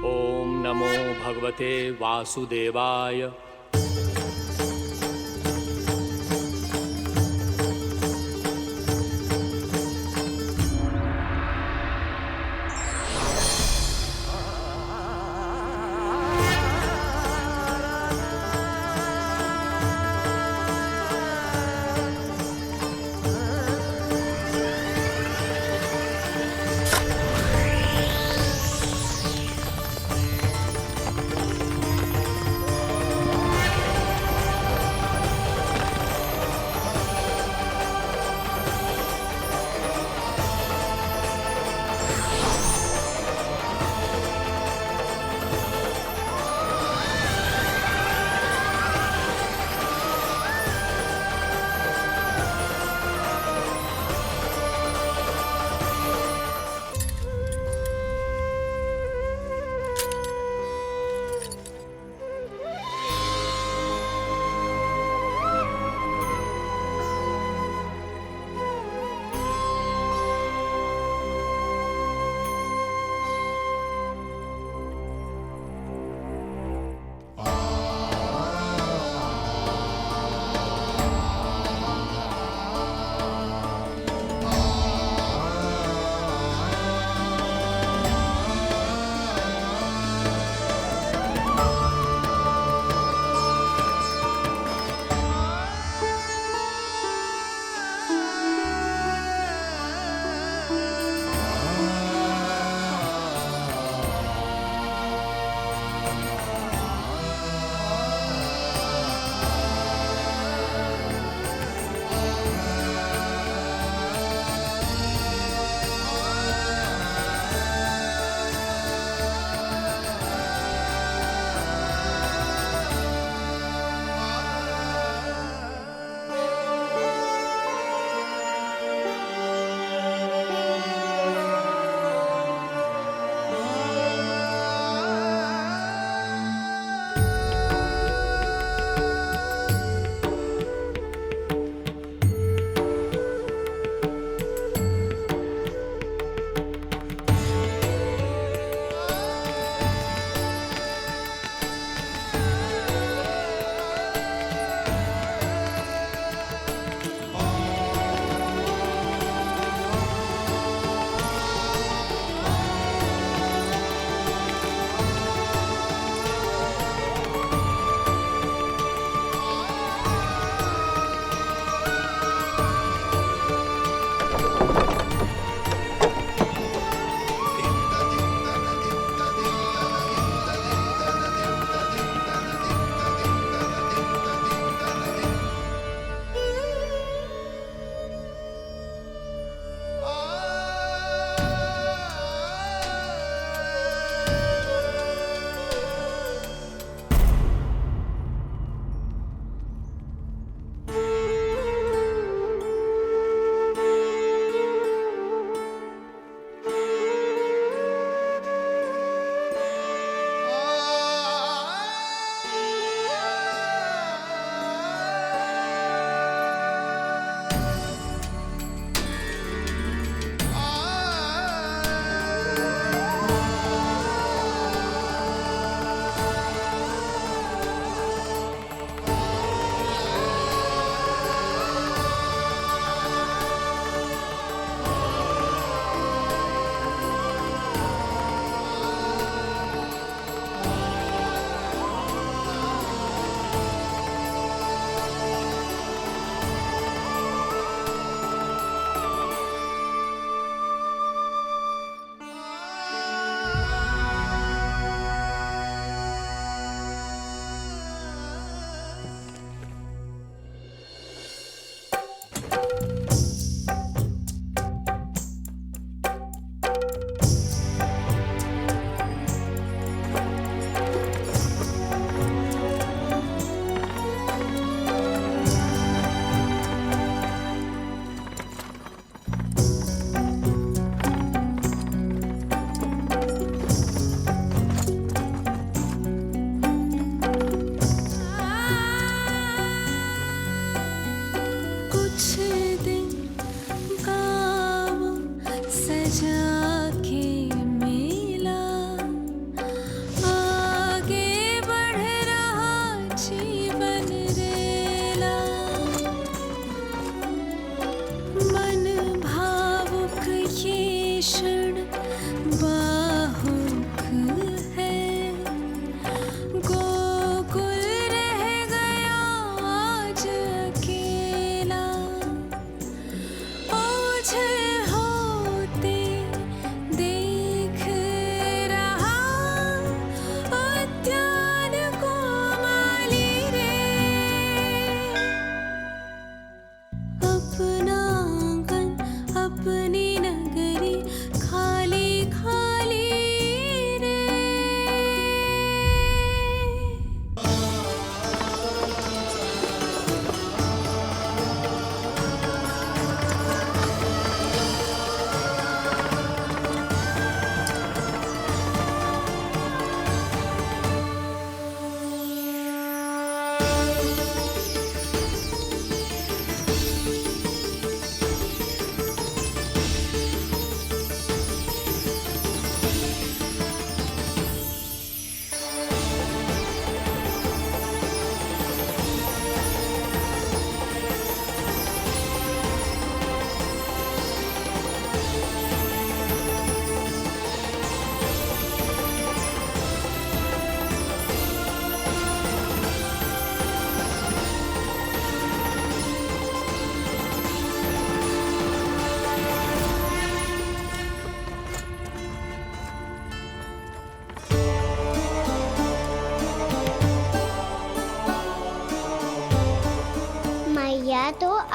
ॐ नमो भगवते वासुदेवाय।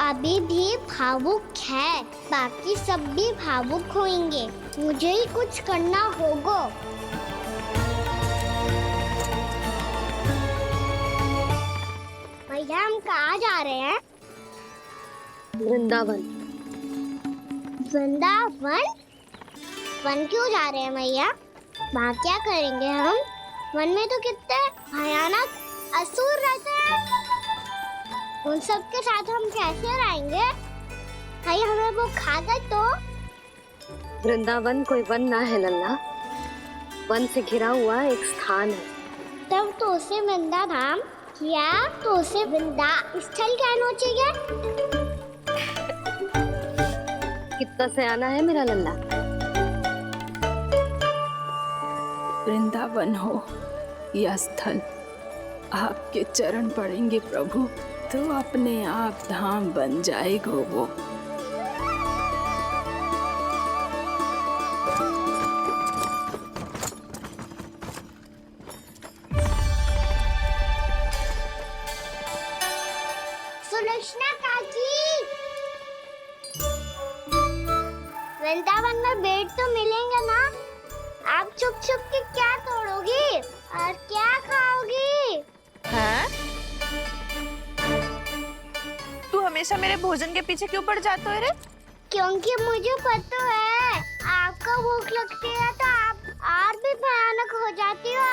अभी भी भावुक है, बाकी सब भी भावुक होंगे। मुझे ही कुछ करना होगा। भैया हम कहाँ जा रहे हैं? वृंदावन। वृंदावन? वन क्यों जा रहे हैं भैया? वहाँ क्या करेंगे हम? वन में तो कितने भयानक असुर रहते हैं। उन सब के साथ हम कैसे रहेंगे? भाई हमें वो खा गए तो? वृंदावन कोई वन ना है लल्ला, वन से घिरा हुआ एक स्थान है। तब तो उसे वृंदा धाम या तो उसे वृंदा स्थल कहना चाहिए। कितना सयाना है मेरा लल्ला। वृंदावन हो या स्थल, आपके चरण पड़ेंगे प्रभु तो अपने आप धाम बन जाएगा वो। सुलक्षणा काकी, वृंदावन में बेट तो मिलेंगे ना? आप छुप छुप के क्या तोड़ोगी और क्या खाओगी? हाँ? तू हमेशा मेरे भोजन के पीछे क्यों पड़ जाता है रे? क्योंकि मुझे पता है आपको भूख लगती है तो आप और भी भयानक हो जाती हो।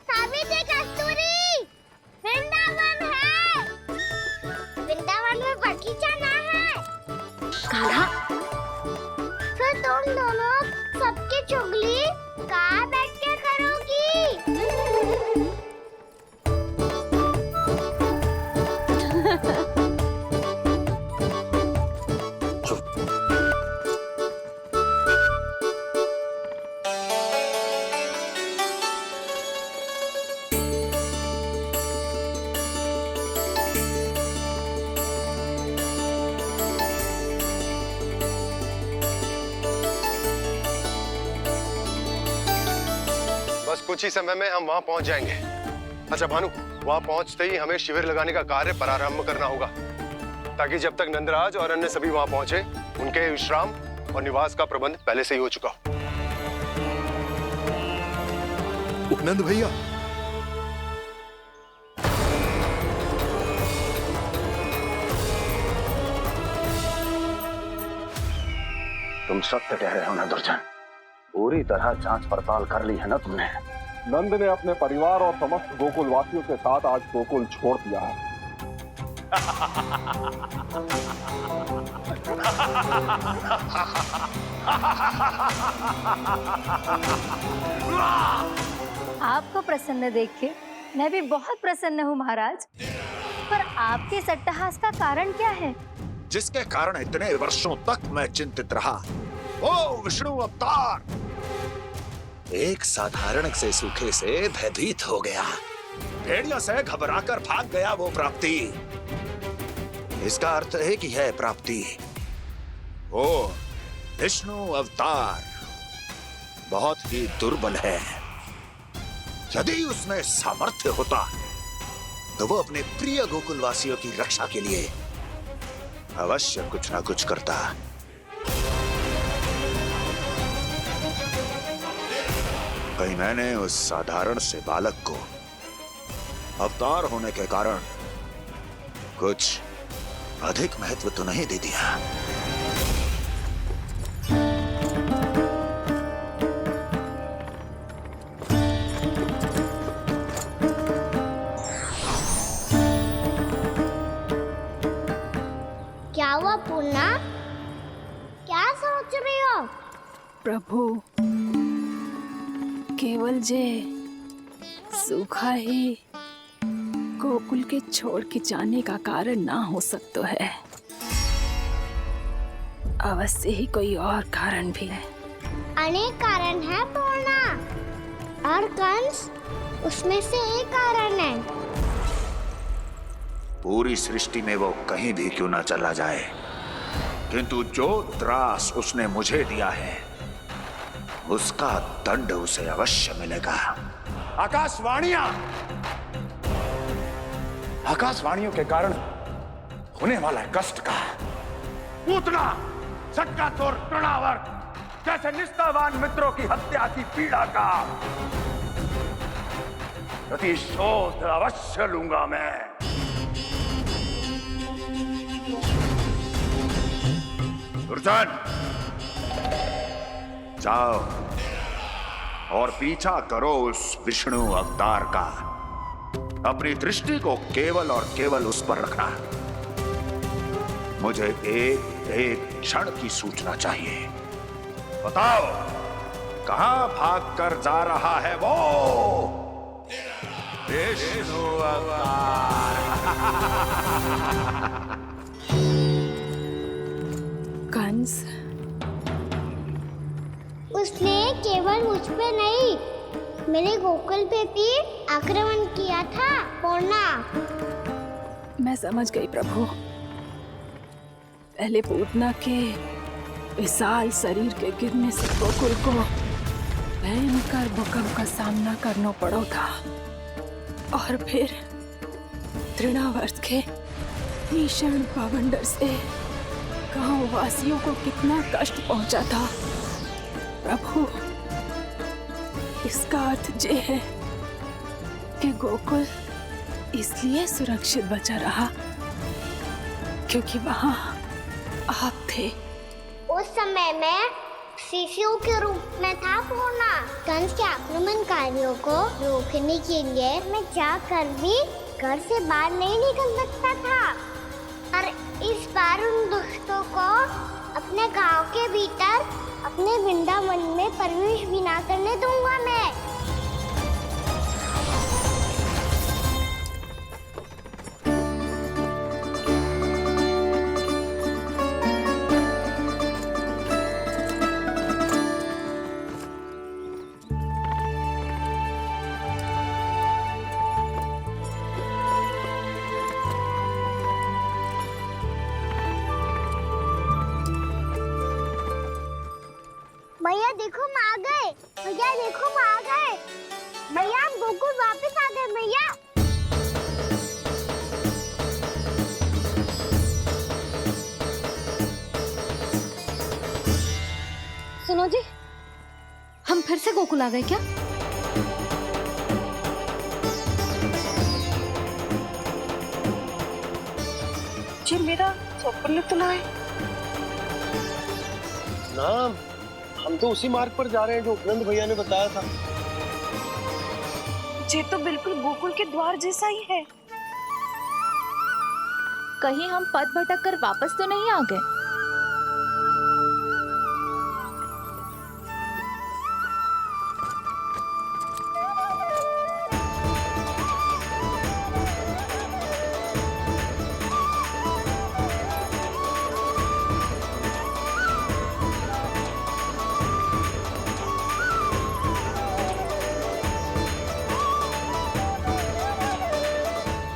सावित्री, कस्तूरी, वृंदावन है। वृंदावन में बगीचा ना है। कान्हा, फिर तुम दोनों सबकी चुगली कहाँ बैठ के करोगी? बस कुछ ही समय में हम वहां पहुंच जाएंगे। अच्छा भानु, वहां पहुंचते ही हमें शिविर लगाने का कार्य प्रारंभ करना होगा, ताकि जब तक नंदराज और अन्य सभी वहां पहुंचे उनके विश्राम और निवास का प्रबंध पहले से ही हो चुका हो। उपनंद भैया, तुम सत्य कह रहे हो ना दुर्जन? पूरी तरह जांच पड़ताल कर ली है ना तुमने? नंद ने अपने परिवार और समस्त गोकुल वासियों के साथ आज गोकुल छोड़ दिया है। आपको प्रसन्न देख के मैं भी बहुत प्रसन्न हूँ महाराज। पर आपके इस अट्टहास का कारण क्या है? जिसके कारण इतने वर्षों तक मैं चिंतित रहा, ओ विष्णु अवतार, एक साधारण से सूखे से भयभीत हो गया, भेड़ियों से घबराकर भाग गया वो प्राप्ति। इसका अर्थ है कि है प्राप्ति ओ विष्णु अवतार बहुत ही दुर्बल है। यदि उसमें सामर्थ्य होता तो वो अपने प्रिय गोकुलवासियों की रक्षा के लिए अवश्य कुछ ना कुछ करता। कहीं मैंने उस साधारण से बालक को अवतार होने के कारण कुछ अधिक महत्व तो नहीं दे दिया। क्या हुआ पूर्णा? क्या सोच रही हो? प्रभु, केवल जे सूखा ही गोकुल के छोड़ के जाने का कारण ना हो सकता है, अवश्य ही कोई और कारण भी है। अनेक कारण है पूर्णा, और कंस उसमें से एक कारण है। पूरी सृष्टि में वो कहीं भी क्यों ना चला जाए, किंतु जो त्रास उसने मुझे दिया है उसका दंड उसे अवश्य मिलेगा। आकाशवाणियों के कारण होने वाला कष्ट का पूतना सटका चोर तृणावर जैसे निष्ठावान मित्रों की हत्या की पीड़ा का प्रतिशोध अवश्य लूंगा मैं। दुर्जन, जाओ और पीछा करो उस विष्णु अवतार का। अपनी दृष्टि को केवल और केवल उस पर रखना। मुझे एक एक क्षण की सूचना चाहिए। बताओ, कहां भागकर जा रहा है वो विष्णु अवतार? कंस, उसने केवल मुझ पे नहीं, मेरे गोकुल पे भी आक्रमण किया था पूर्णा। मैं समझ गई प्रभु। पहले पूतना के विशाल शरीर के गिरने से गोकुल को भयंकर भूकंप का सामना करना पड़ा था, और फिर तृणावर्त के भीषण पावंडर से गांव वासियों को कितना कष्ट पहुंचा था। प्रभु, इसका अर्थ ये है कि गोकुल इसलिए सुरक्षित बचा रहा क्योंकि वहां आप थे। उस समय मैं शिशु के रूप में था पूर्णा। कंस के आक्रमणकारियों को रोकने के लिए मैं जाकर भी घर से बाहर नहीं निकल सकता था, और इस बार उन दुष्टों को अपने गांव के भीतर अपने वृंदावन में प्रवेश भी ना करने दूंगा मैं। भैया देखो हम आ गए, भैया देखो हम आ गए, भैया हम गोकुल वापस आ गए भैया। सुनो जी, हम फिर से गोकुल आ गए क्या? जी मेरा स्वप्न तो ना है। ना, हम तो उसी मार्ग पर जा रहे हैं जो उपनंद भैया ने बताया था। ये तो बिल्कुल गोकुल के द्वार जैसा ही है। कहीं हम पथ भटक कर वापस तो नहीं आ गए?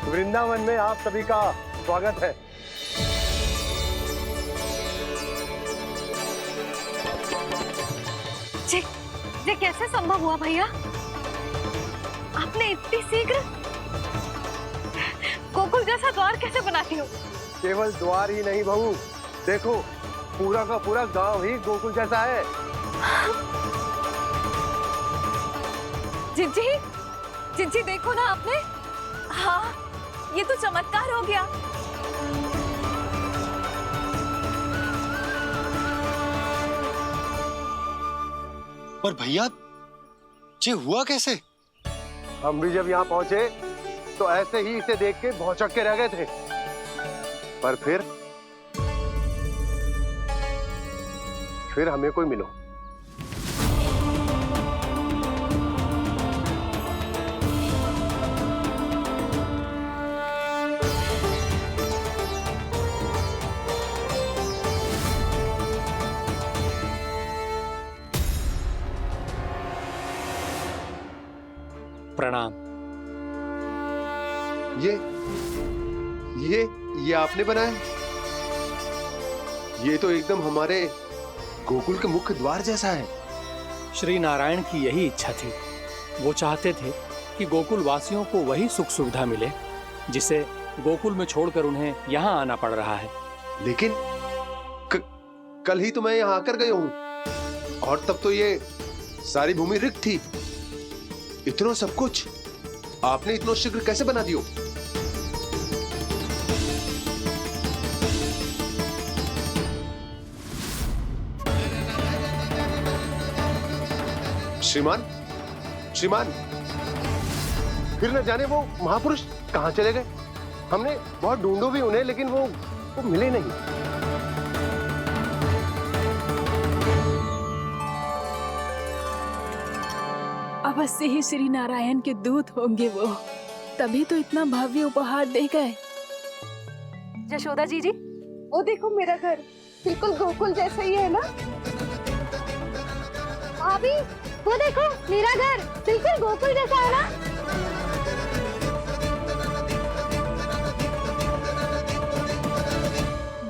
वृंदावन में आप सभी का स्वागत है। ये कैसे संभव हुआ भैया? आपने इतनी शीघ्र गोकुल जैसा द्वार कैसे बनाती हो? केवल द्वार ही नहीं बहू, देखो पूरा का पूरा गांव ही गोकुल जैसा है। जिज्जी, जिज्जी देखो ना आपने। हाँ, ये तो चमत्कार हो गया। पर भैया, ये हुआ कैसे? हम भी जब यहाँ पहुंचे तो ऐसे ही इसे देख के भौचक के रह गए थे, पर फिर हमें कोई मिलो। प्रणाम। ये आपने बनाया? ये तो एकदम हमारे गोकुल के मुख्य द्वार जैसा है। श्री नारायण की यही इच्छा थी। वो चाहते थे कि गोकुल वासियों को वही सुख सुविधा मिले जिसे गोकुल में छोड़कर उन्हें यहाँ आना पड़ रहा है। लेकिन कल ही तो मैं यहाँ आकर गया हूँ और तब तो ये सारी भूमि रिक्त थी। इतना सब कुछ आपने इतना शीघ्र कैसे बना दियो? श्रीमान, श्रीमान, फिर न जाने वो महापुरुष कहाँ चले गए। हमने बहुत ढूंढो भी उन्हें, लेकिन वो मिले नहीं। अवश्य ही श्री नारायण के दूत होंगे वो, तभी तो इतना भव्य उपहार दे गए। यशोदा जी, वो देखो मेरा घर बिल्कुल गोकुल जैसा ही है ना। भाभी, वो देखो मेरा घर बिल्कुल गोकुल जैसा है ना।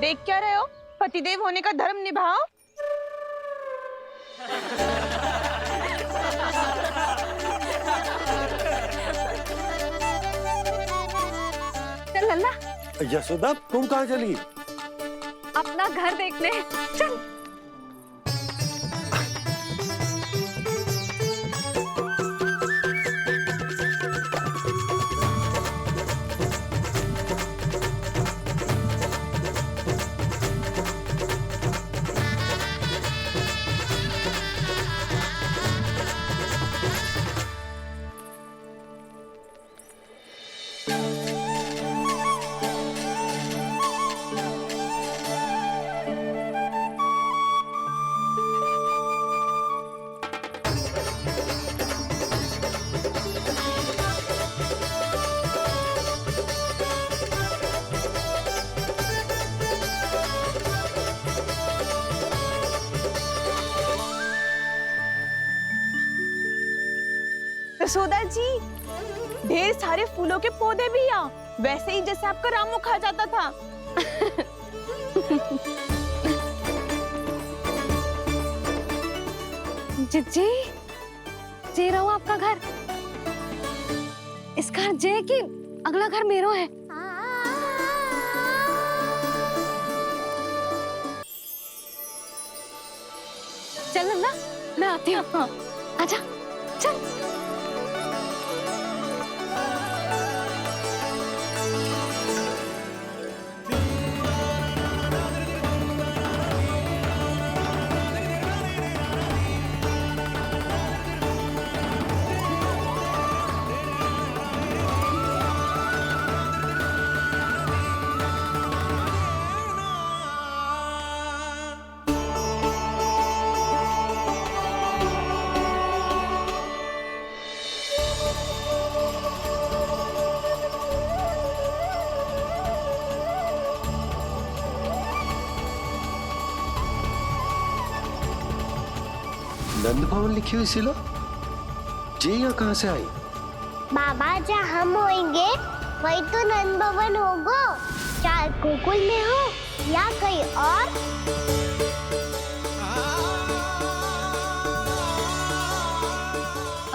देख क्या रहे हो? पतिदेव होने का धर्म निभाओ। चल लल्ला, यशोदा तुम कहाँ चली? अपना घर देखने चल। यशोदा जी, ढेर सारे फूलों के पौधे भी यहाँ, वैसे ही जैसे आपका रामू खा जाता था। जी जे रहो आपका घर। इस घर जे की अगला घर मेरो है। चल ना, मैं आती हूँ। आजा, चल। नंद भवन लिखी हुई सिलो, जी यहाँ कहाँ से आई? बाबा, जहाँ हम होंगे वही तो नंद भवन होगा। चाहे गोकुल में हो या कहीं और।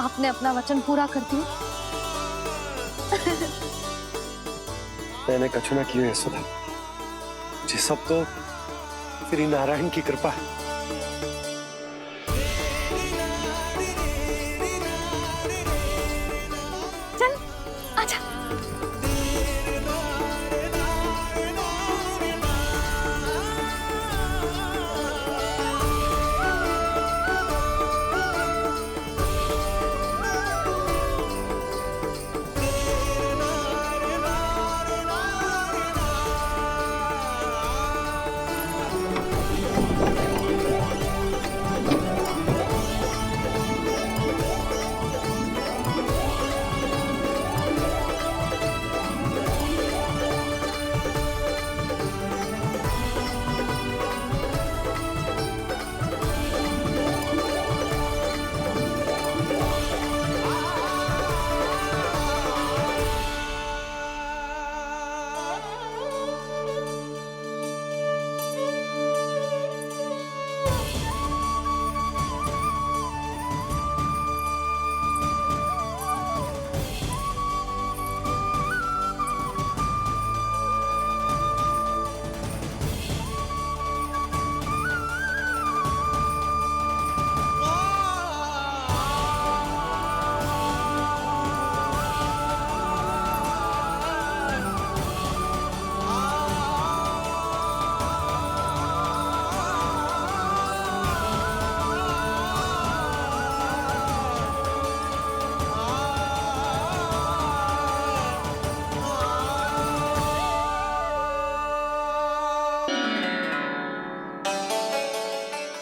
आपने अपना वचन पूरा कर दिया। मैंने कछु ना किया यशोदा, जी सब तो श्री नारायण की कृपा है। चल, आजा।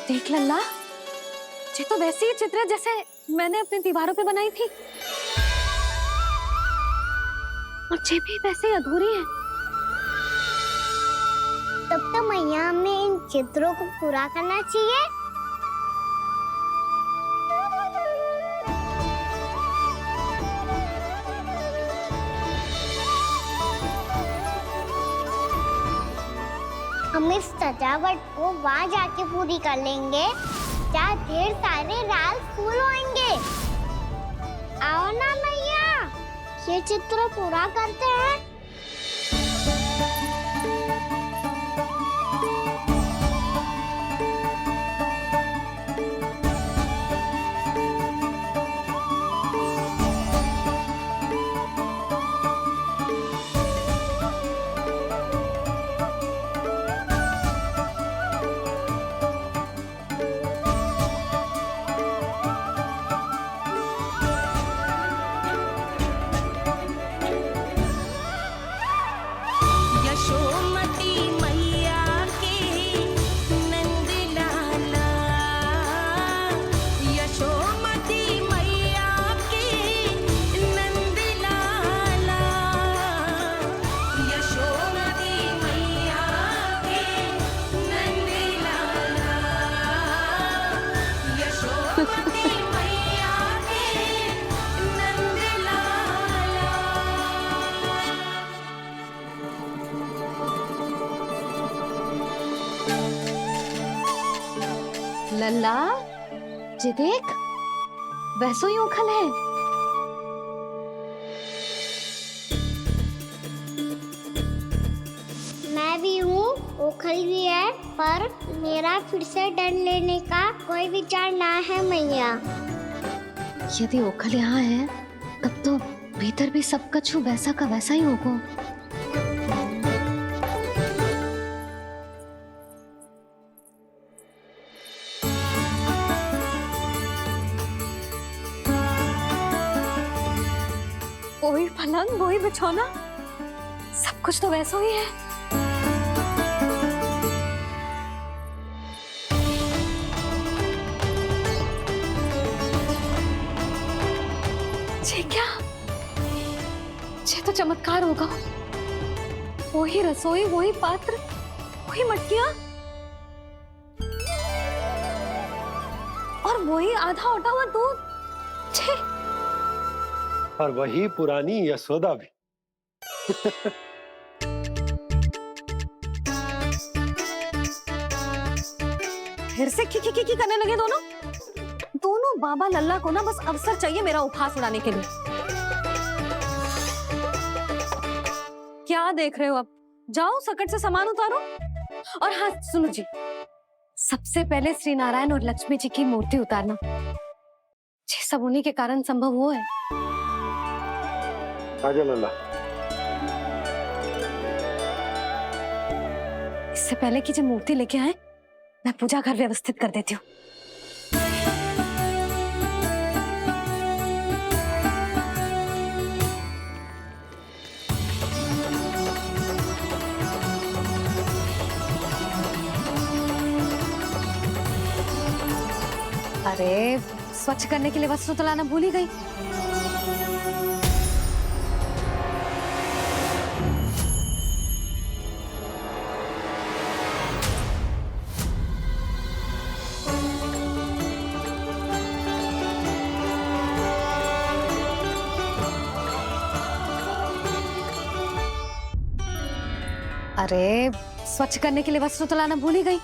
देख लल्ला, ये तो वैसी ही चित्र है जैसे मैंने अपनी दीवारों पे बनाई थी, और ये भी वैसे ही अधूरी है। तब तो मैया हमें इन चित्रों को पूरा करना चाहिए। हम इस सजावट को वहाँ जाके पूरी कर लेंगे जहाँ ढेर सारे लाल फूल होंगे। आओ ना मैया, ये चित्र पूरा करते हैं। लल्ला, जी देख, वैसो ही उखल है। मैं भी हूँ, ओखल भी है, पर मेरा फिर से डर लेने का कोई विचार ना है मैया। यदि ओखल यहाँ है, तब तो भीतर भी सब कुछ वैसा का वैसा ही होगा। वही पलंग, वही बिछौना, सब कुछ तो वैसा ही है। ये क्या? ये तो चमत्कार होगा। वही रसोई, वही पात्र, वही मटकियां, और वही आधा उटा हुआ दूध। छे! और वही पुरानी यशोदा भी। फिर से की करने लगे दोनों बाबा लल्ला को ना बस अवसर चाहिए मेरा उपहास उड़ाने के लिए। क्या देख रहे हो? अब जाओ, सकट से सामान उतारो। और हाँ सुनो जी, सबसे पहले श्री नारायण और लक्ष्मी जी की मूर्ति उतारना। ये सब उन्हीं के कारण संभव हुआ है। आजा लल्ला। इससे पहले कि जो मूर्ति लेके आए, मैं पूजा घर व्यवस्थित कर देती हूँ। अरे, स्वच्छ करने के लिए वस्त्र तो लाना भूल ही गई। अरे, स्वच्छ करने के लिए वस्त्र तो लाना भूल ही गई।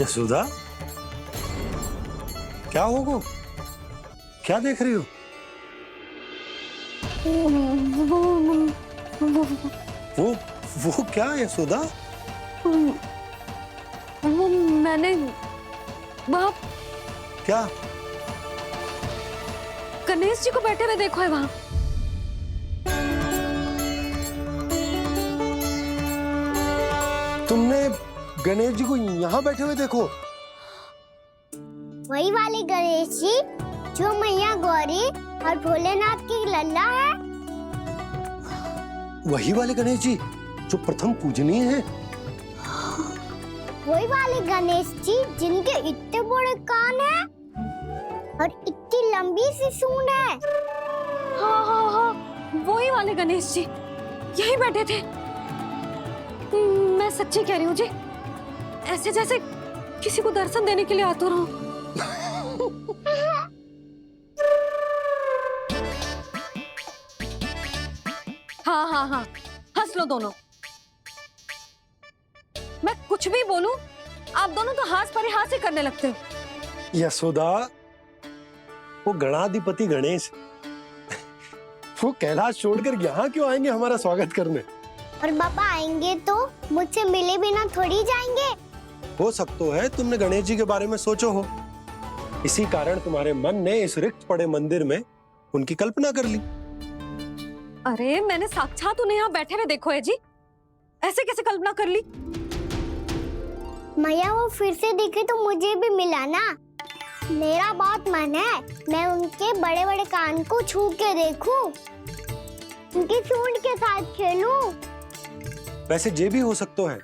यशोदा, क्या होगा? क्या देख रही हो? वो क्या है यशोदा? वो मैंने वहाँ क्या? गणेश जी को बैठे हुए देखो है वहाँ। तुमने गणेश जी को यहाँ बैठे हुए देखो? वही वाले गणेश जी जो मैया गौरी और भोलेनाथ की लल्ला है। वही वाले गणेश जी जो प्रथम पूजनीय हैं? वही वाले गणेश जी जिनके इतने बड़े कान हैं और इतनी लंबी सी सूंड है। हाँ हाँ हाँ, वही वाले गणेश जी यही बैठे थे। मैं सच्ची कह रही हूँ जी, ऐसे जैसे किसी को दर्शन देने के लिए आतुर हूँ। हाँ हाँ हाँ, हंस लो दोनों। मैं कुछ भी बोलूं, आप दोनों तो हाथ परिहास ही करने लगते हो। यशोदा, वो गणाधिपति गणेश वो कैलाश छोड़कर यहाँ क्यों आएंगे हमारा स्वागत करने? और पापा आएंगे तो मुझसे मिले बिना थोड़ी जाएंगे। हो सकता है तुमने गणेश जी के बारे में सोचो हो, इसी कारण तुम्हारे मन ने इस रिक्त पड़े मंदिर में उनकी कल्पना कर ली। अरे मैंने साक्षात उन्हें यहाँ बैठे हुए देखो है जी, ऐसे कैसे कल्पना कर ली? मैया वो फिर से दिखे तो मुझे भी मिला ना। मेरा बहुत मन है मैं उनके बड़े बड़े कान को छू के देखूं, उनकी सूंड के साथ खेलूं। वैसे ये भी हो सकता है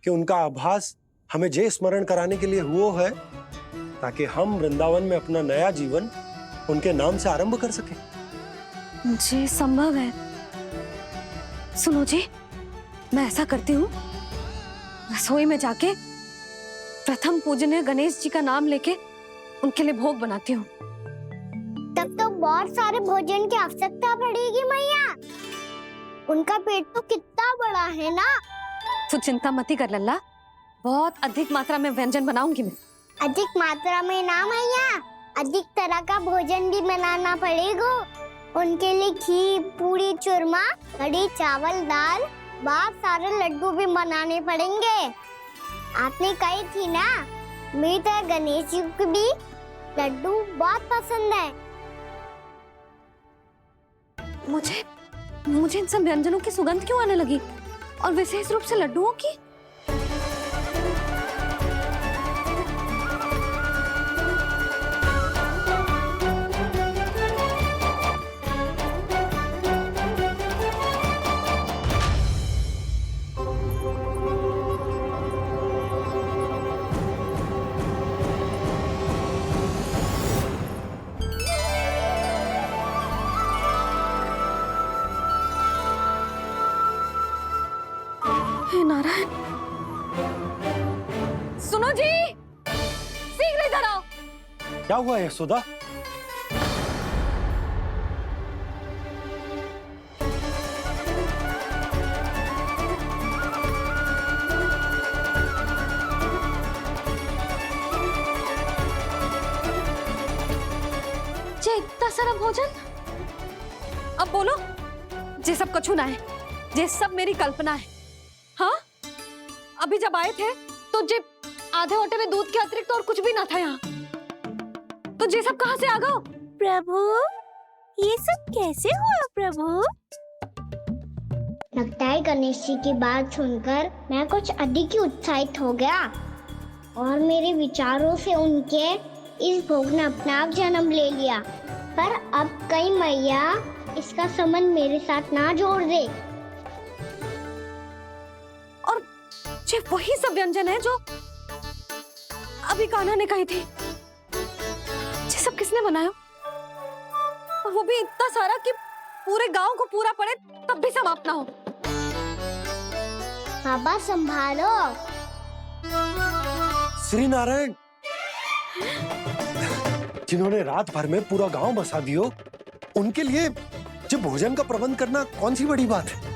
कि उनका आभास हमें जे स्मरण कराने के लिए हुआ है ताकि हम वृंदावन में अपना नया जीवन उनके नाम से आरंभ कर सके। जी संभव है। सुनो जी, मैं ऐसा करती हूँ, रसोई में जाके प्रथम पूजनीय गणेश जी का नाम लेके उनके लिए भोग बनाती हूँ। तब तो बहुत सारे भोजन की आवश्यकता पड़ेगी मैया। उनका पेट तो कितना बड़ा है ना। तू चिंता मत ही कर लल्ला, बहुत अधिक मात्रा में व्यंजन बनाऊंगी मैं। अधिक मात्रा में ना मैया, अधिक तरह का भोजन भी बनाना पड़ेगा। उनके लिए खीर, पूरी, चूरमा, कढ़ी, चावल, दाल, बहुत सारे लड्डू भी बनाने पड़ेंगे। आपने कही थी ना, मेरी तरह गणेश जी को भी लड्डू बहुत पसंद है। मुझे इन सब व्यंजनों की सुगंध क्यों आने लगी, और विशेष रूप से लड्डुओं की? नारायण, सुनो जी, शीघ्र इधर आओ। क्या हुआ यशोदा? जे इतना सारा भोजन, अब बोलो, जे सब कछु ना है, जे सब मेरी कल्पना है। हाँ, अभी जब आए थे तो जे आधे ओटे में दूध के अतिरिक्त और कुछ भी ना था यहाँ, तो जे सब कहाँ से आ गए? प्रभु, ये सब कैसे हुआ प्रभु? लगता है गणेश जी की बात सुनकर मैं कुछ अधिक ही उत्साहित हो गया और मेरे विचारों से उनके इस भोग ने अपना आप जन्म ले लिया। पर अब कहीं मैया इसका संबंध मेरे साथ ना जोड़ दे। ये वही सब व्यंजन है जो अभी कान्हा ने कही थी। ये सब किसने बनाया? और वो भी इतना सारा कि पूरे गांव को पूरा पड़े तब भी समाप्त ना हो। बाबा संभालो। श्री नारायण, जिन्होंने रात भर में पूरा गांव बसा दियो, उनके लिए जो भोजन का प्रबंध करना कौन सी बड़ी बात है?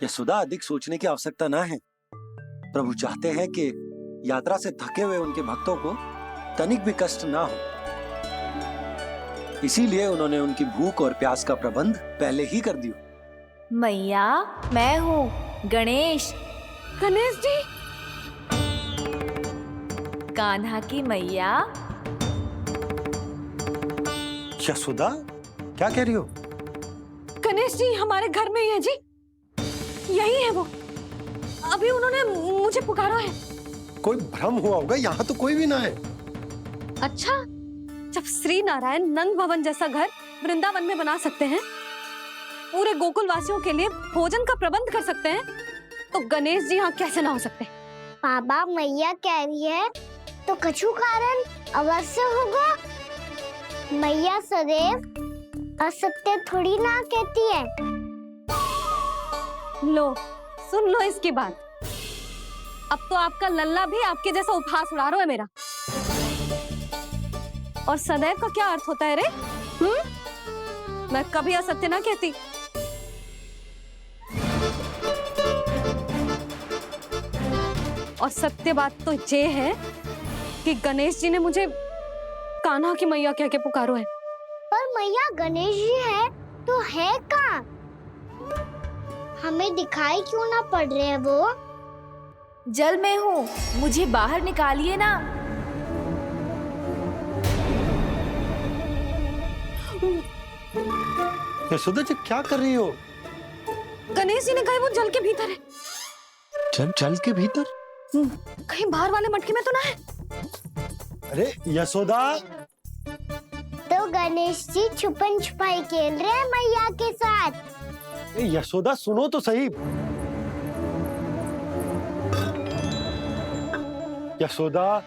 यशोदा, अधिक सोचने की आवश्यकता ना है। प्रभु चाहते हैं कि यात्रा से थके हुए उनके भक्तों को तनिक भी कष्ट ना हो। इसीलिए उन्होंने उनकी भूख और प्यास का प्रबंध पहले ही कर दिया। मैया, मैं हूँ गणेश। गणेश जी, कान्हा की मैया। यशोदा, क्या कह रही हो? गणेश जी हमारे घर में ही है जी, यही है वो। अभी उन्होंने मुझे पुकारा है। कोई भ्रम हुआ होगा, यहाँ तो कोई भी ना है। अच्छा, जब श्री नारायण नंद भवन जैसा घर वृंदावन में बना सकते हैं, पूरे गोकुल वासियों के लिए भोजन का प्रबंध कर सकते हैं, तो गणेश जी यहाँ कैसे ना हो सकते? बाबा, मैया कह रही है तो कछु कारण अवश्य होगा। मैया सदैव असत्य थोड़ी ना कहती है। लो, सुन लो इसकी बात। अब तो आपका लल्ला भी आपके जैसा उपहास उड़ा रहा है मेरा। और सदैव का क्या अर्थ होता है रे? मैं कभी असत्य ना कहती। और सत्य बात तो ये है कि गणेश जी ने मुझे कान्हा की मैया कह के पुकारो है। पर मैया गणेश जी है तो है कहाँ? हमें दिखाई क्यों ना पड़ रहे हैं वो? जल में हूँ, मुझे बाहर निकालिए ना। यशोदा जी, क्या कर रही हो? गणेश जी ने कहा वो जल के भीतर है। जल के भीतर? कहीं बाहर वाले मटके में तो ना है? अरे यशोदा! तो गणेश जी छुपन छुपाई खेल रहे हैं मैया के साथ। यशोदा, सुनो तो सही। यशोदा,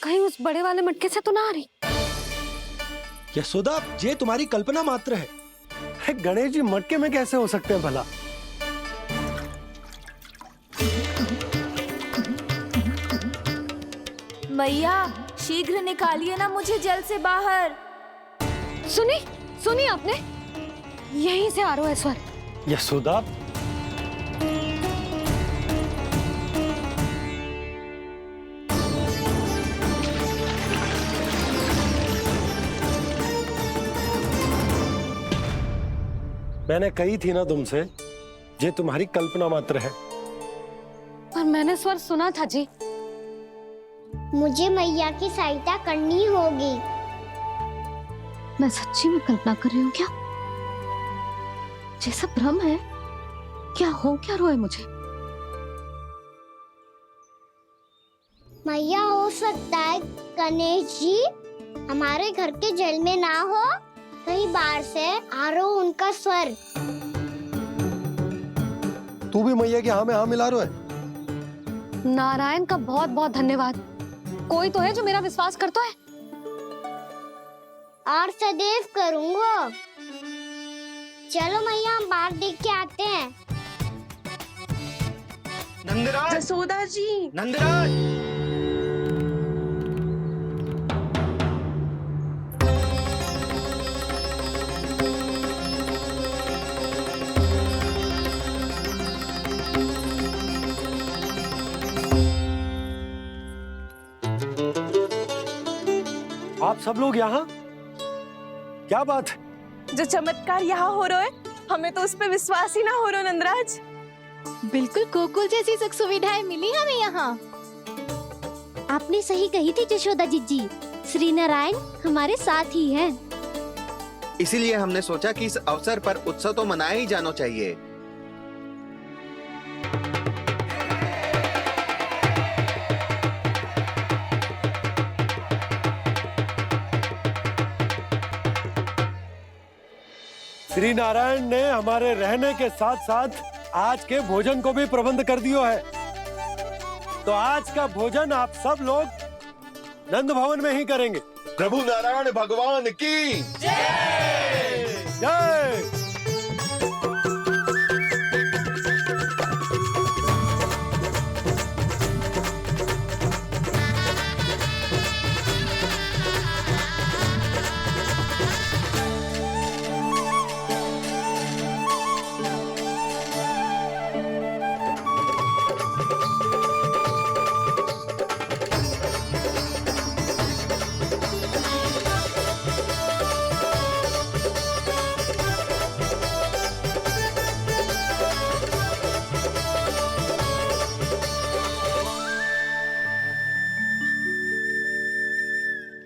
कहीं उस बड़े वाले मटके से तो ना आ रही? यशोदा, ये तुम्हारी कल्पना मात्र है। गणेश जी मटके में कैसे हो सकते हैं भला? मैया, शीघ्र निकालिए ना मुझे जल से बाहर। सुनी आपने? यहीं से आ रहा है स्वर। यशोदा, मैंने कही थी ना तुमसे, ये तुम्हारी कल्पना मात्र है। पर मैंने स्वर सुना था जी। मुझे मैया की सहायता करनी होगी। मैं सच्ची में कल्पना कर रही हूँ क्या? जैसा भ्रम है क्या? हो क्या रहा है मुझे? मैया, हो सकता है गणेश जी हमारे घर के जल में ना हो, कहीं बाहर से आ रहा हो उनका स्वर। तू भी मैया के हाँ में हाँ मिला रहा है। नारायण का बहुत बहुत धन्यवाद। कोई तो है जो मेरा विश्वास करता है। और सदैव करूंगा। चलो मैया, हम बाहर देख के आते हैं। नंदराज, जसोदा जी, नंदराज! आप सब लोग यहाँ? क्या बात है? जो चमत्कार यहाँ हो रहा है, हमें तो उस पे विश्वास ही ना हो रहा नंदराज। बिल्कुल गोकुल जैसी सुख सुविधाएं मिली हमें यहाँ। आपने सही कही थी जशोदा जीजी, श्री नारायण हमारे साथ ही हैं। इसीलिए हमने सोचा कि इस अवसर पर उत्सव तो मनाया ही जाना चाहिए। श्री नारायण ने हमारे रहने के साथ साथ आज के भोजन को भी प्रबंध कर दियो है। तो आज का भोजन आप सब लोग नंद भवन में ही करेंगे। प्रभु नारायण भगवान की जय जय।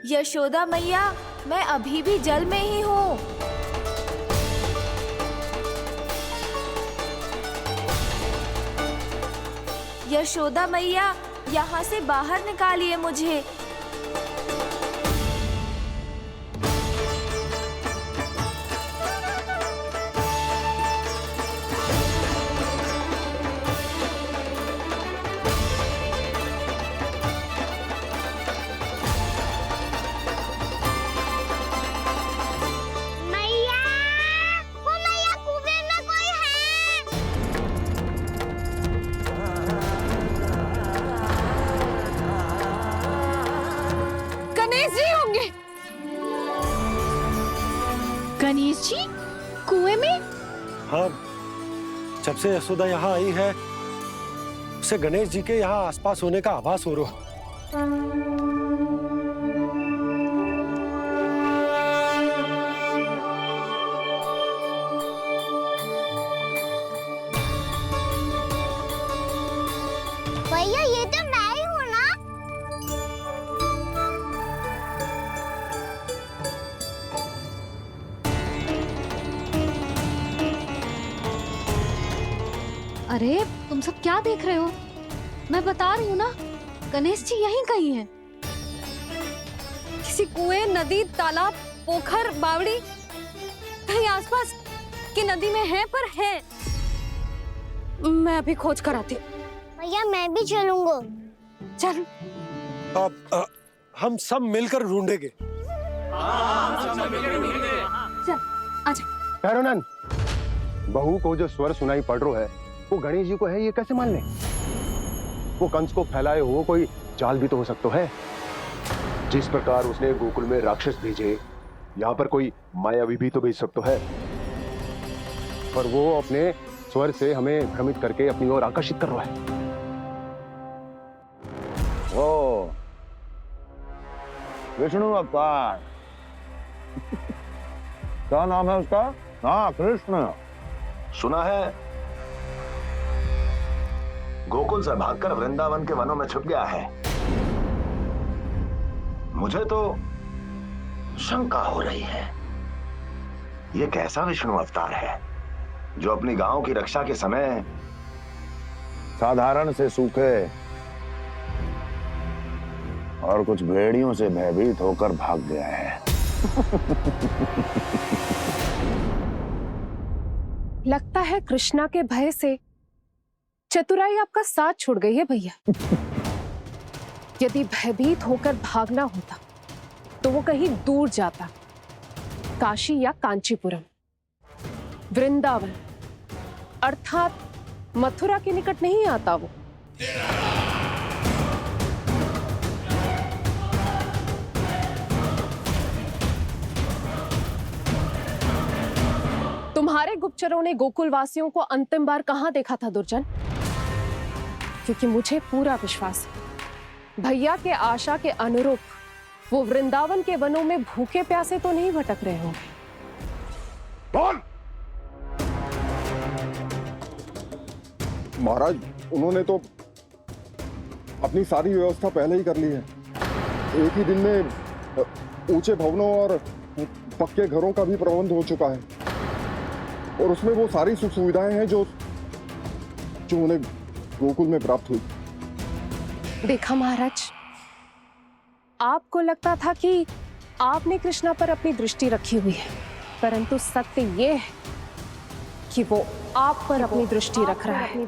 यशोदा मैया, मैं अभी भी जल में ही हूँ। यशोदा मैया, यहाँ से बाहर निकालिए मुझे। मैया, वो मैया कुएं में कोई है। गणेश जी होंगे। गणेश जी कुएं में? हाँ, जब से यशोदा यहाँ आई है उसे गणेश जी के यहाँ आसपास होने का आभास हो रहा है। भैया ये तो मैं ही हूँ ना। अरे तुम सब क्या देख रहे हो? मैं बता रही हूँ ना, गणेश जी यहीं कहीं हैं। किसी कुएं, नदी, तालाब, पोखर, बावड़ी, कहीं आसपास की नदी में है, पर है। मैं अभी खोज कर आती हूँ। भैया मैं भी चलूंगा। चल। अब हम सब मिलकर ढूंढेंगे। चल, आजा। भैरवनंद, बहू को जो स्वर सुनाई पड़ रहा है वो गणेश जी को है, ये कैसे मान ले? वो कंस को फैलाए हुए कोई जाल भी तो हो सकता है। जिस प्रकार उसने गोकुल में राक्षस भेजे, यहाँ पर कोई मायावी भी तो भेज सकता है। पर वो अपने स्वर से हमें भ्रमित करके अपनी ओर आकर्षित कर रहा है। ओ, विष्णु अवतार। क्या नाम है उसका? हाँ, कृष्ण। सुना है गोकुल से भागकर वृंदावन के वनों में छुप गया है। मुझे तो शंका हो रही है, ये कैसा विष्णु अवतार है जो अपनी गांव की रक्षा के समय साधारण से सूखे और कुछ भेड़ियों से भयभीत होकर भाग गया है। लगता है कृष्णा के भय से चतुराई आपका साथ छोड़ गई है भैया। यदि भयभीत होकर भागना होता तो वो कहीं दूर जाता, काशी या कांचीपुरम, वृंदावन अर्थात मथुरा के निकट नहीं आता वो। तुम्हारे गुप्तचरों ने गोकुल वासियों को अंतिम बार कहां देखा था दुर्जन? क्योंकि मुझे पूरा विश्वास है भैया के आशा के अनुरूप वो वृंदावन के वनों में भूखे प्यासे तो नहीं भटक रहे होंगे। बोल! महाराज, उन्होंने तो अपनी सारी व्यवस्था पहले ही कर ली है। एक ही दिन में ऊंचे भवनों और पक्के घरों का भी प्रबंध हो चुका है, और उसमें वो सारी सुख सुविधाएं हैं जो उन्हें गोकुल में प्राप्त हुई। देखा महाराज, आपको लगता था कि आपने कृष्णा पर अपनी दृष्टि रखी हुई है, परंतु सत्य ये है कि वो आप पर अपनी दृष्टि रख रहा है।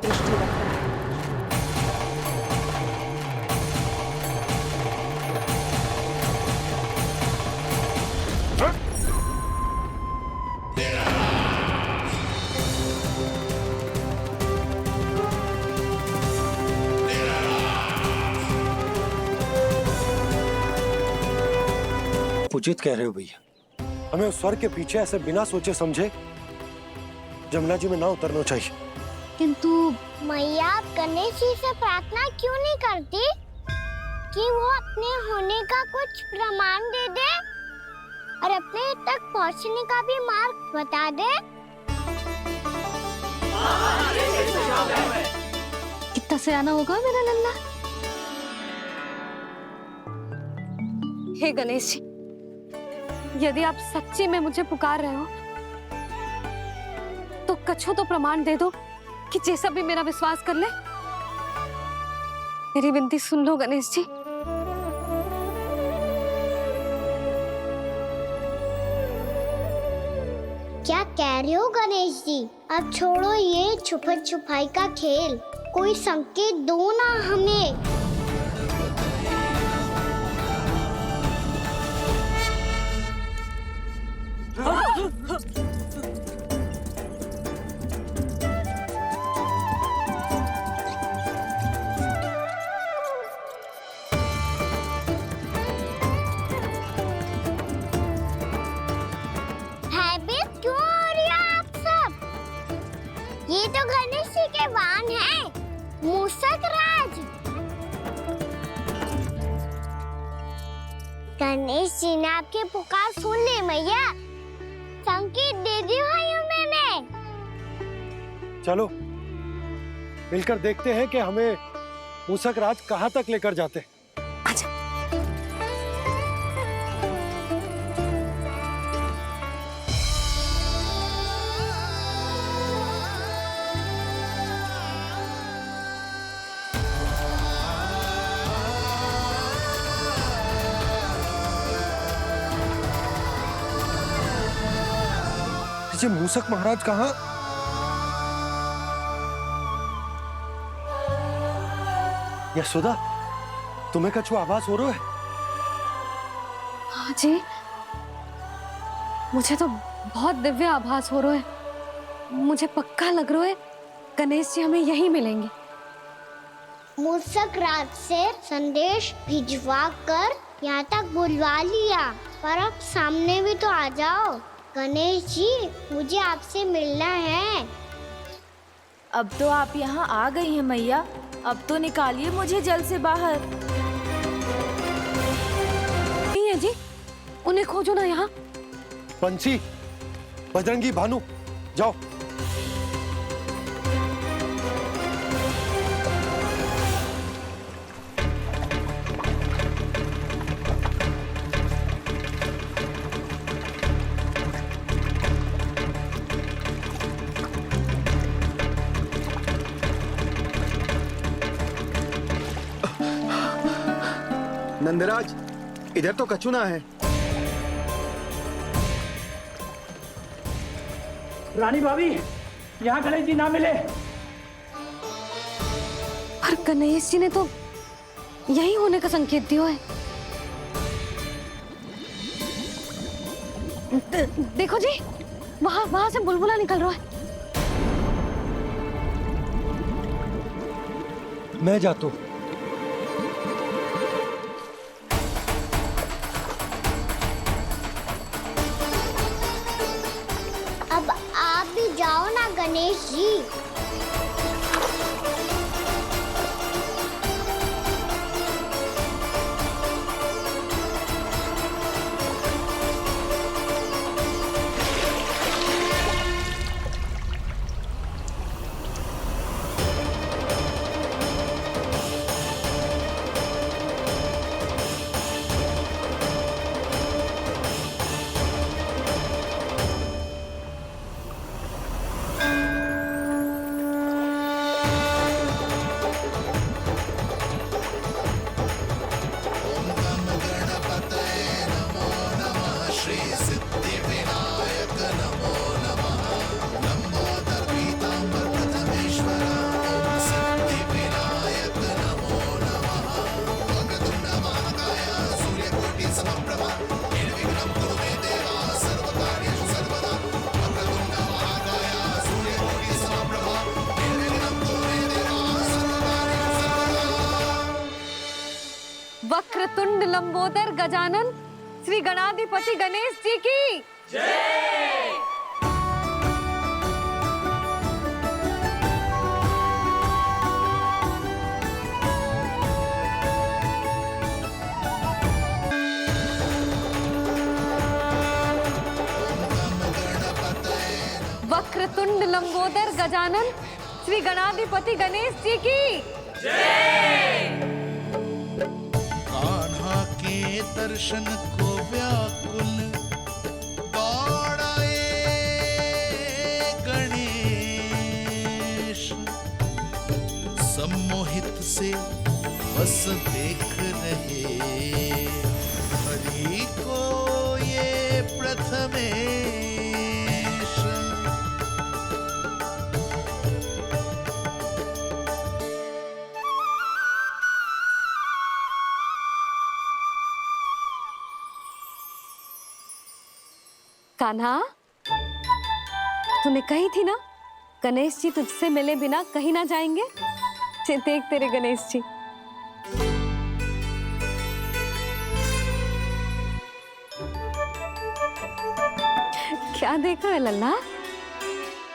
उचित कह रहे हो भैया, हमें उस स्वर के पीछे ऐसे बिना सोचे समझे जमुना जी में ना उतरना चाहिए। किंतु मैया, आप गणेश जी से प्रार्थना क्यों नहीं करती कि वो अपने होने का कुछ प्रमाण दे दे और अपने तक पहुंचने का भी मार्ग बता दे? कितना सयाना होगा मेरा लल्ला। हे गणेश जी, यदि आप सच्ची में मुझे पुकार रहे हो तो कछु तो प्रमाण दे दो कि जैसा भी मेरा विश्वास कर ले। मेरी विनती सुन लो गणेश जी। क्या कह रहे हो गणेश जी? अब छोड़ो ये छुपन छुपाई का खेल, कोई संकेत दो ना हमें। भयभीत क्यों हो रही हो आप सब? ये तो गणेश जी के वाहन हैं, मूषक राज। गणेश जी ने आपकी पुकार सुन ली मैया, संकेत दे दी भाइयों मैंने। चलो मिलकर देखते हैं कि हमें मूषक राज कहाँ तक लेकर जाते हैं। ये मूषक महाराज कहाँ? यशोदा, तुम्हें कछु आभास हो रहा है? हाँ जी, मुझे तो बहुत दिव्य आभास हो रहा है। मुझे पक्का लग रहा है गणेश जी हमें यहीं मिलेंगे। मूषक राज से संदेश भिजवा कर यहाँ तक बुलवा लिया, पर अब सामने भी तो आ जाओ। गणेश जी, मुझे आपसे मिलना है। अब तो आप यहाँ आ गई हैं मैया, अब तो निकालिए मुझे जल से बाहर। नहीं है जी, उन्हें खोजो ना यहाँ। पंछी, बजरंगी, भानु, जाओ। नंदराज, इधर तो कछु ना है। रानी भाभी, यहाँ गणेश जी ना मिले। पर गणेश जी ने तो यही होने का संकेत दिया है। देखो जी, वहां से बुलबुला निकल रहा है। मैं जाता हूँ। अब आप भी जाओ ना गणेश जी। वक्रतुंड लंबोदर गजानन श्री गणाधिपति गणेश जी की जय। वक्रतुंड लंबोदर गजानन श्री गणाधिपति गणेश जी की जय। कान्हा के दर्शन को व्याकुल दौड़ाए गणेश। सम्मोहित से बस देख रहे हरि को ये प्रथमेश। कान्हा, तूने कही थी ना गणेश जी तुझसे मिले बिना कहीं ना जाएंगे। देख तेरे गणेश जी। क्या देख रहा है लल्ला?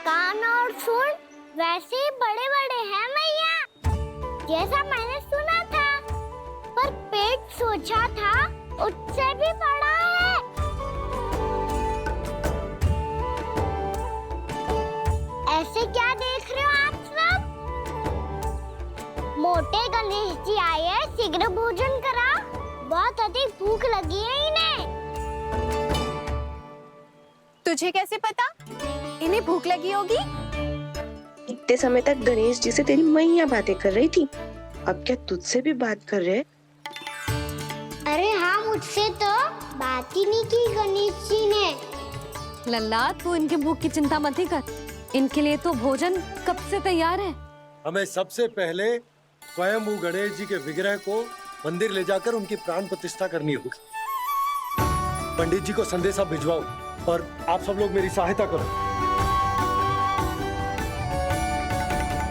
कान और सुन वैसे ही बड़े बड़े हैं मैया, जैसा मैंने सुना था, पर पेट सोचा था उससे भी बड़ा है। ऐसे क्या देख रहे हो आप सब? मोटे गणेश जी आए हैं, शीघ्र भोजन करा, बहुत अधिक भूख लगी है इन्हें। तुझे कैसे पता इन्हें भूख लगी होगी? इतने समय तक गणेश जी से तेरी मैया बातें कर रही थी, अब क्या तुझसे भी बात कर रहे? अरे हाँ, मुझसे तो बात ही नहीं की गणेश जी ने। लल्ला, तू इनके भूख की चिंता मत ही कर, इनके लिए तो भोजन कब से तैयार है। हमें सबसे पहले स्वयं गणेश जी के विग्रह को मंदिर ले जाकर उनकी प्राण प्रतिष्ठा करनी होगी। पंडित जी को संदेशा भिजवाओ और आप सब लोग मेरी सहायता करो।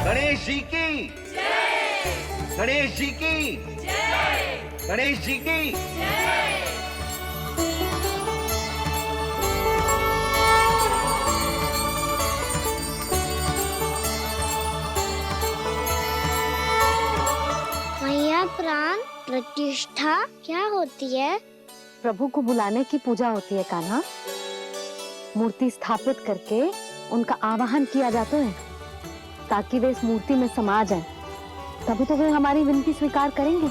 गणेश जी की जय! गणेश जी की जय! गणेश जी की जय! मैया, प्राण प्रतिष्ठा क्या होती है? प्रभु को बुलाने की पूजा होती है कान्हा। मूर्ति स्थापित करके उनका आवाहन किया जाता है ताकि वे इस मूर्ति में समा जाएं। तभी तो वे हमारी विनती स्वीकार करेंगे।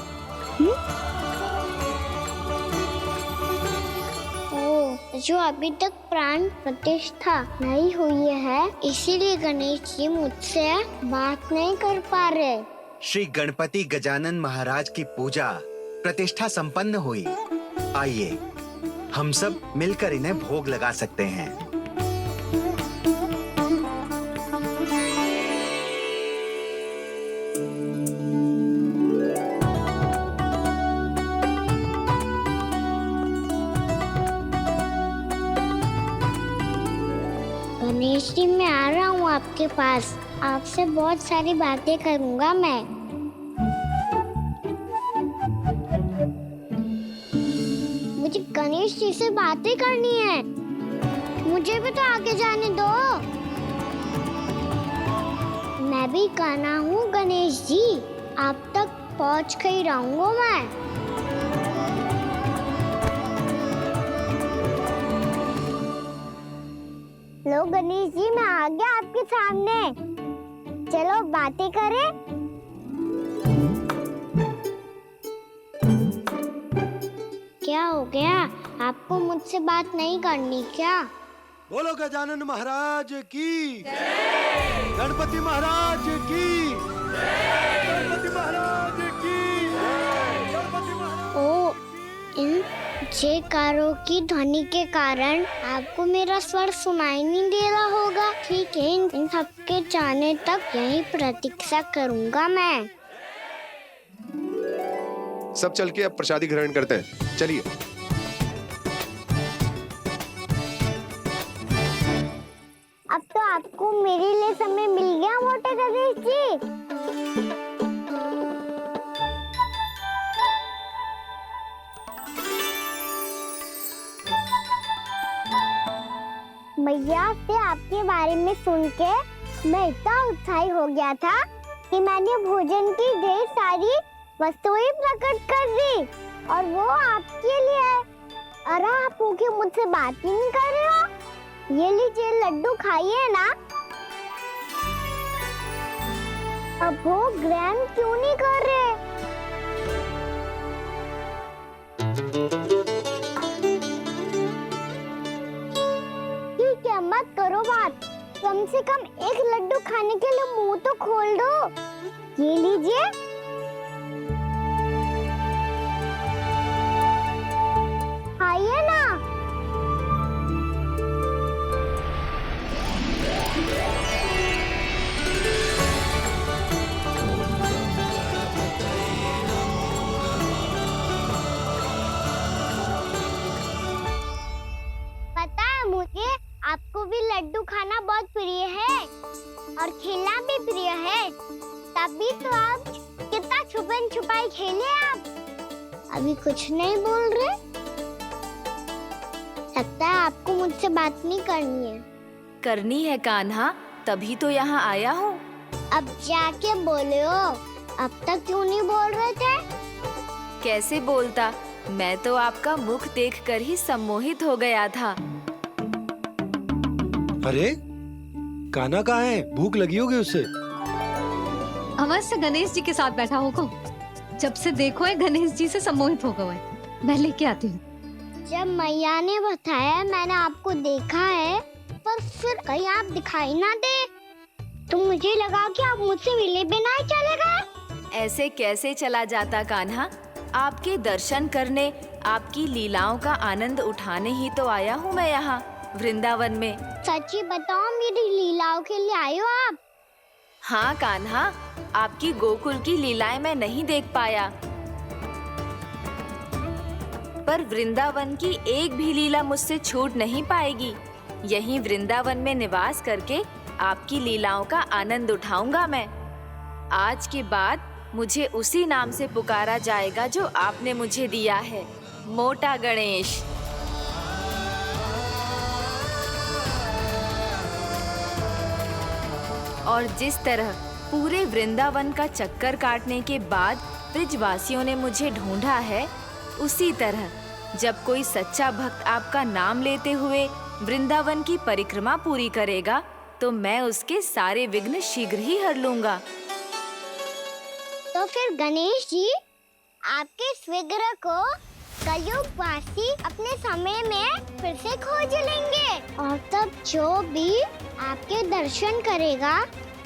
जो अभी तक प्राण प्रतिष्ठा नहीं हुई है, इसीलिए गणेश जी मुझसे बात नहीं कर पा रहे। श्री गणपति गजानन महाराज की पूजा प्रतिष्ठा संपन्न हुई। आइए हम सब मिलकर इन्हें भोग लगा सकते हैं। गणेश जी, मैं आ रहा हूँ आपके पास, आपसे बहुत सारी बातें करूँगा मैं। मुझे गणेश जी से बातें करनी है, मुझे भी तो आगे जाने दो। मैं भी कान्हा हूँ गणेश जी, आप तक पहुँच कर ही रहूँगा मैं। लो गणेश जी, मैं आ गया आपके सामने, चलो बातें करें। क्या हो गया, आपको मुझसे बात नहीं करनी क्या? बोलो गजानन महाराज की जय! गणपति महाराज की जय! गणपति महाराज की जय! गणपति महाराज। ओ, इन जयकारों की ध्वनि के कारण आपको मेरा स्वर सुनाई नहीं दे रहा होगा। ठीक है, इन सबके जाने तक यही प्रतीक्षा करूंगा मैं। सब चल के अब प्रसादी ग्रहण करते हैं, चलिए। अब तो आपको मेरे लिए समय मिल गया मोटे गणेश जी। मैया से आपके बारे में सुन के मैं इतना उत्साही हो गया था कि मैंने भोजन की ढेर सारी वस्तुएं प्रकट कर दी, और वो आपके लिए। अरे आप भूखे मुझसे बात ही नहीं कर रहे हो। ये लीजिए लड्डू, खाइए ना। अब वो ग्रहण क्यों नहीं कर रहे? ठीक है, मत करो बात। कम से कम एक लड्डू खाने के लिए मुंह तो खोल दो। ये लीजिए। खाइए ना। पता है मुझे, आपको भी लड्डू खाना बहुत प्रिय है और खेलना भी प्रिय है। तभी तो आप कितना छुपन छुपाई खेले आप। अभी कुछ नहीं बोल रहे। लगता है आपको मुझसे बात नहीं करनी है। करनी है कान्हा, तभी तो यहाँ आया हूँ। अब जाके बोले हो। अब तक क्यों नहीं बोल रहे थे? कैसे बोलता, मैं तो आपका मुख देखकर ही सम्मोहित हो गया था। अरे कान्हा कहाँ है? भूख लगी होगी उसे। अवश्य गणेश जी के साथ बैठा होगा। जब से देखो है गणेश जी से सम्मोहित हो गए। मैं लेके आती हूँ। जब मैया ने बताया मैंने आपको देखा है, पर फिर कहीं आप दिखाई ना दे तो मुझे लगा कि आप मुझसे मिले बिना ही चले गए। ऐसे कैसे चला जाता कान्हा? आपके दर्शन करने, आपकी लीलाओं का आनंद उठाने ही तो आया हूँ मैं यहाँ वृंदावन में। सच्ची बताओ, मेरी लीलाओं के लिए आए हो आप? हाँ कान्हा, आपकी गोकुल की लीलाएं मैं नहीं देख पाया, पर वृंदावन की एक भी लीला मुझसे छूट नहीं पाएगी। यहीं वृंदावन में निवास करके आपकी लीलाओं का आनंद उठाऊंगा मैं। आज के बाद मुझे उसी नाम से पुकारा जाएगा जो आपने मुझे दिया है, मोटा गणेश। और जिस तरह पूरे वृंदावन का चक्कर काटने के बाद ब्रिजवासियों ने मुझे ढूंढा है, उसी तरह जब कोई सच्चा भक्त आपका नाम लेते हुए वृंदावन की परिक्रमा पूरी करेगा, तो मैं उसके सारे विघ्न शीघ्र ही हर लूंगा। तो फिर गणेश जी, आपके इस विग्रह को कलयुग वासी अपने समय में फिर से खोज लेंगे और तब जो भी आपके दर्शन करेगा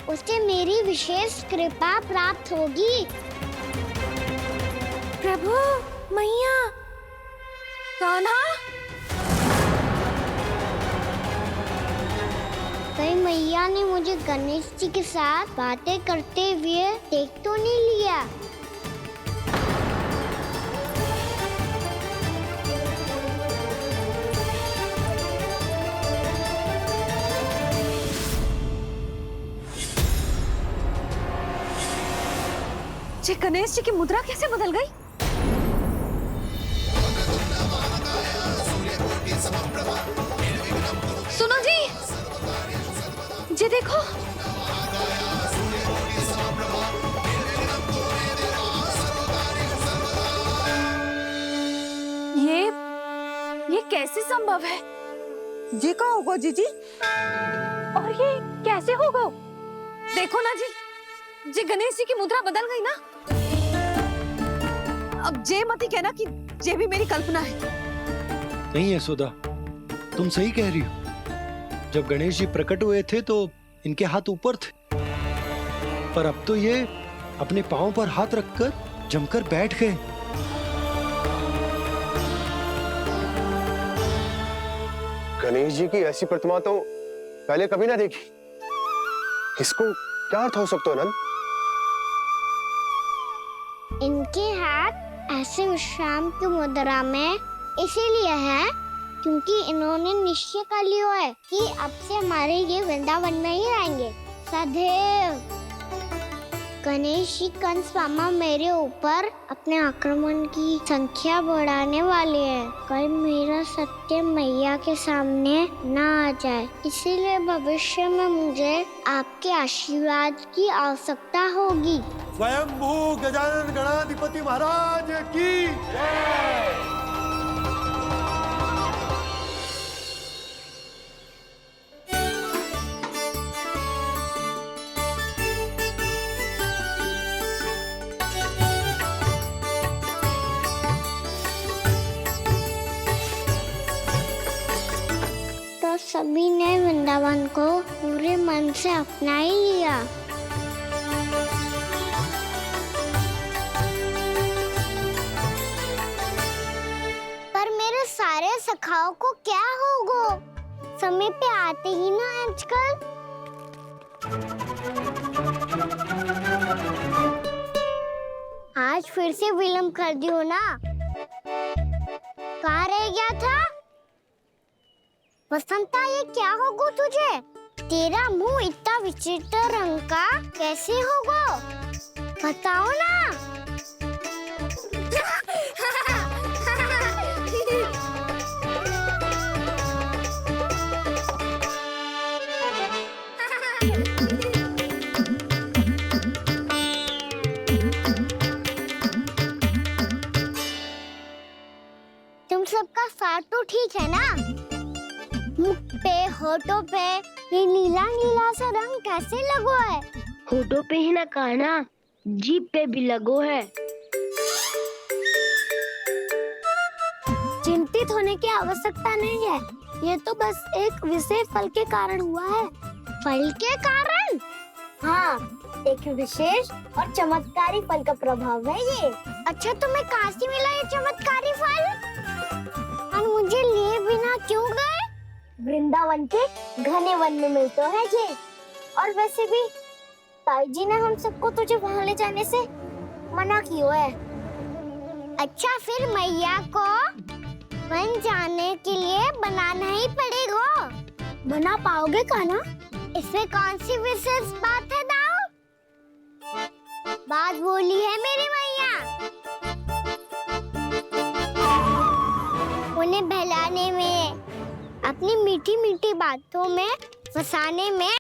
उसे मेरी विशेष कृपा प्राप्त होगी। प्रभु, मैया, कान्हा, कहीं मैया ने मुझे गणेश जी के साथ बातें करते हुए देख तो नहीं लिया? जी गणेश जी की मुद्रा कैसे बदल गई? सुनो जी, जी देखो। ये कैसे संभव है? जी का होगा जीजी? और ये कैसे होगा? देखो ना जी, जी गणेश जी की मुद्रा बदल गई ना। अब जे मत ही कहना कि जे भी मेरी कल्पना है। नहीं यशोदा, तुम सही कह रही हो। जब गणेश जी प्रकट हुए थे तो इनके हाथ ऊपर थे, पर अब तो ये अपने पांव पर हाथ रखकर जमकर बैठ गए। गणेश जी की ऐसी प्रतिमा तो पहले कभी ना देखी। इसको क्या अर्थ हो सकता है नंद? इनके हाथ ऐसे विश्राम की मुद्रा में इसीलिए है क्योंकि इन्होंने निश्चय कर लिया है कि अब से हमारे ये वृंदावन में ही रहेंगे सदैव। गणेश जी कंस मामा मेरे ऊपर अपने आक्रमण की संख्या बढ़ाने वाले हैं। कहीं मेरा सत्य मैया के सामने ना आ जाए, इसीलिए भविष्य में मुझे आपके आशीर्वाद की आवश्यकता होगी। स्वयंभू गजानन गणाधिपति महाराज की जय। सभी ने वृंदावन को पूरे मन से अपना ही लिया। पर मेरे सारे सखाओं को क्या होगा? समय पे आते ही ना आजकल। आज फिर से विलम्ब कर दियो ना। कहाँ रह गया था? वसंता, ये क्या होगा तुझे? तेरा मुंह इतना विचित्र रंग का कैसे होगा? बताओ ना। तुम सबका साथ तो ठीक है ना? मुख पे, होठों पे ये नीला नीला सा रंग कैसे लगो है? होठों पे ही ना काना, जीभ पे भी लगो है। चिंतित होने की आवश्यकता नहीं है। ये तो बस एक विशेष फल के कारण हुआ है। फल के कारण? हाँ, एक विशेष और चमत्कारी फल का प्रभाव है ये। अच्छा, तुम्हें कहाँ से मिला ये चमत्कारी फल? और मुझे लिए बिना क्यों गए? वृंदावन के घने वन में मिलते है ये। और वैसे भी ताई जी ने हम सबको तुझे वहाँ ले जाने से मना किया है। अच्छा, फिर मैया को वन जाने के लिए बनाना ही पड़ेगा। बना पाओगे कान्हा? इसमें कौन सी विशेष बात है दाऊ? बात बोली है मेरी मैया। उन्हें बहलाने में, अपनी मीठी मीठी बातों में फंसाने में